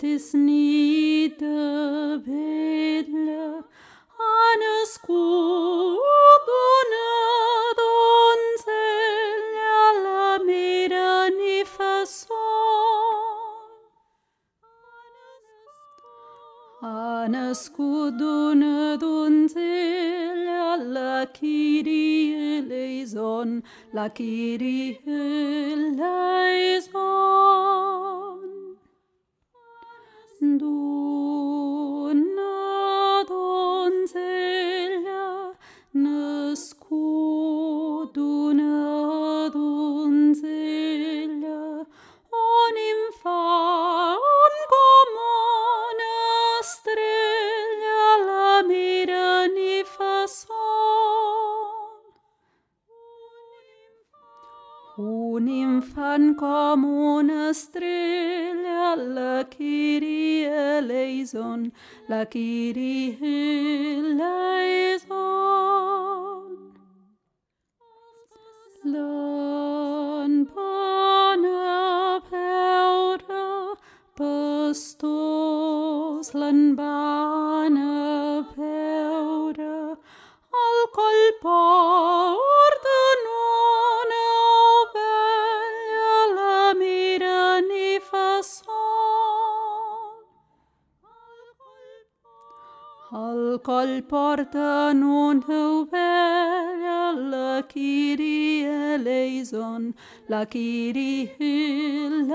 is niederbedle, anes cudunat onzelia la mera ni fason. Anes cudunat onzelia la Kyrie eleison, la Kyrie eleison. Dona donzella, nascuduna donzella, on infant comuna strella la mira ni fa son. Un infant come una strella, la Kyrie eleison, la Kyrie eleison. Lampana peuda, pastos, lampana peuda, al colporta nona bella la mira ni fa son. Al colporta nona bella la Kyrie eleison, la Kyrie eleison.